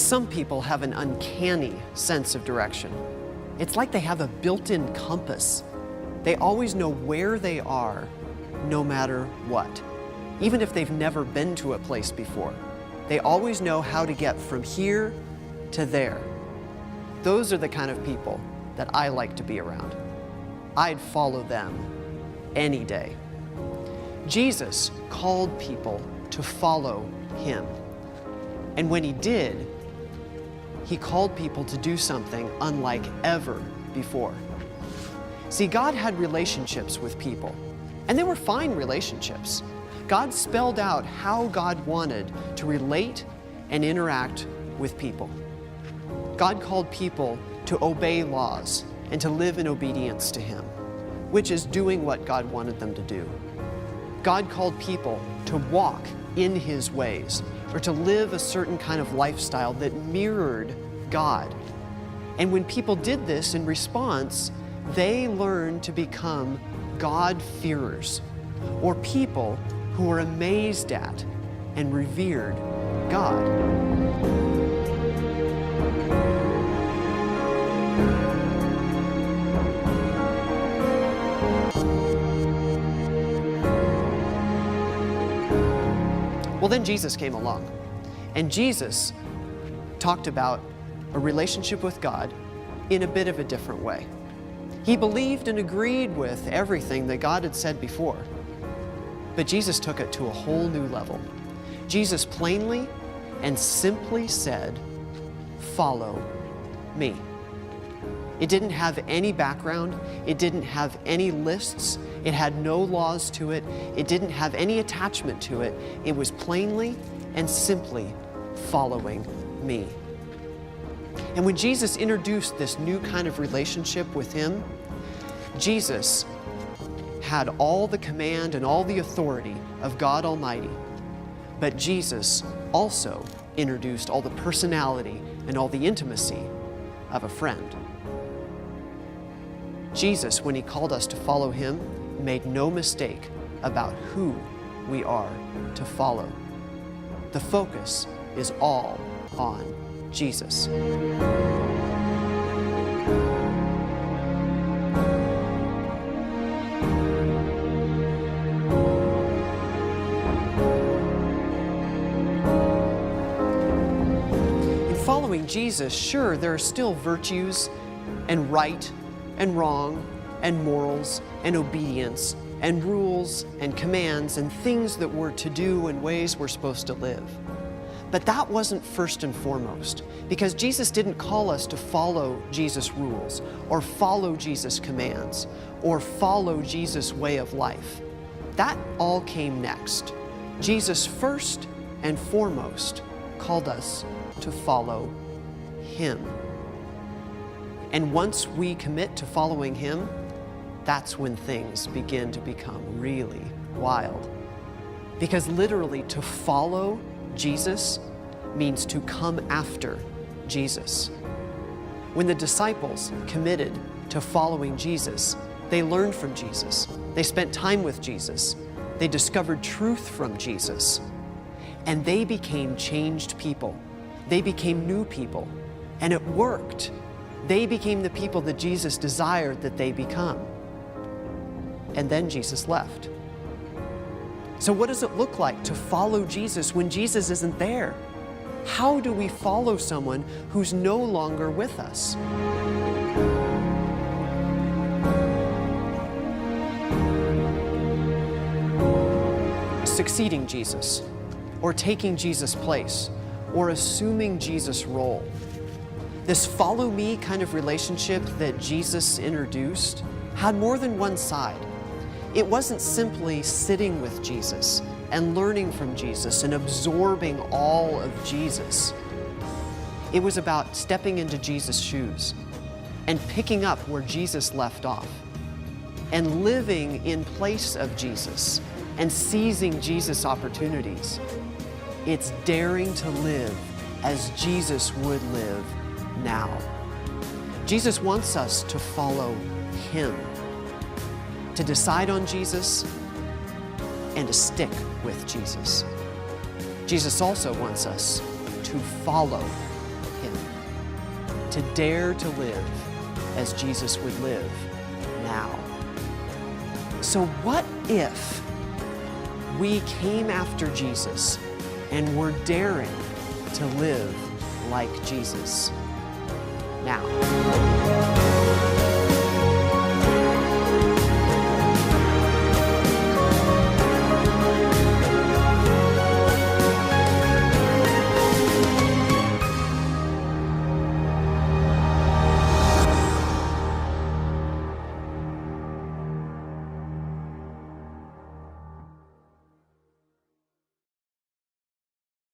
Some people have an uncanny sense of direction. It's like they have a built-in compass. They always know where they are, no matter what. Even if they've never been to a place before, they always know how to get from here to there. Those are the kind of people that I like to be around. I'd follow them any day. Jesus called people to follow him. And when he did, he called people to do something unlike ever before. See, God had relationships with people, and they were fine relationships. God spelled out how God wanted to relate and interact with people. God called people to obey laws and to live in obedience to him, which is doing what God wanted them to do. God called people to walk in his ways, or to live a certain kind of lifestyle that mirrored God. And when people did this in response, they learned to become God-fearers, or people who were amazed at and revered God. Well, then Jesus came along, and Jesus talked about a relationship with God in a bit of a different way. He believed and agreed with everything that God had said before, but Jesus took it to a whole new level. Jesus plainly and simply said, "Follow me." It didn't have any background. It didn't have any lists. It had no laws to it. It didn't have any attachment to it. It was plainly and simply following me. And when Jesus introduced this new kind of relationship with him, Jesus had all the command and all the authority of God Almighty, but Jesus also introduced all the personality and all the intimacy of a friend. Jesus, when he called us to follow him, made no mistake about who we are to follow. The focus is all on Jesus. In following Jesus, sure, there are still virtues and right and wrong and morals and obedience and rules and commands and things that we're to do and ways we're supposed to live. But that wasn't first and foremost, because Jesus didn't call us to follow Jesus' rules or follow Jesus' commands or follow Jesus' way of life. That all came next. Jesus first and foremost called us to follow him. And once we commit to following him, that's when things begin to become really wild. Because literally, to follow Jesus means to come after Jesus. When the disciples committed to following Jesus, they learned from Jesus. They spent time with Jesus. They discovered truth from Jesus. And they became changed people. They became new people. And it worked. They became the people that Jesus desired that they become. And then Jesus left. So what does it look like to follow Jesus when Jesus isn't there? How do we follow someone who's no longer with us? Succeeding Jesus, or taking Jesus' place, or assuming Jesus' role. This follow me kind of relationship that Jesus introduced had more than one side. It wasn't simply sitting with Jesus and learning from Jesus and absorbing all of Jesus. It was about stepping into Jesus' shoes and picking up where Jesus left off and living in place of Jesus and seizing Jesus' opportunities. It's daring to live as Jesus would live now. Jesus wants us to follow him, to decide on Jesus and to stick with Jesus. Jesus also wants us to follow to dare to live as Jesus would live now. So what if we came after Jesus and were daring to live like Jesus now?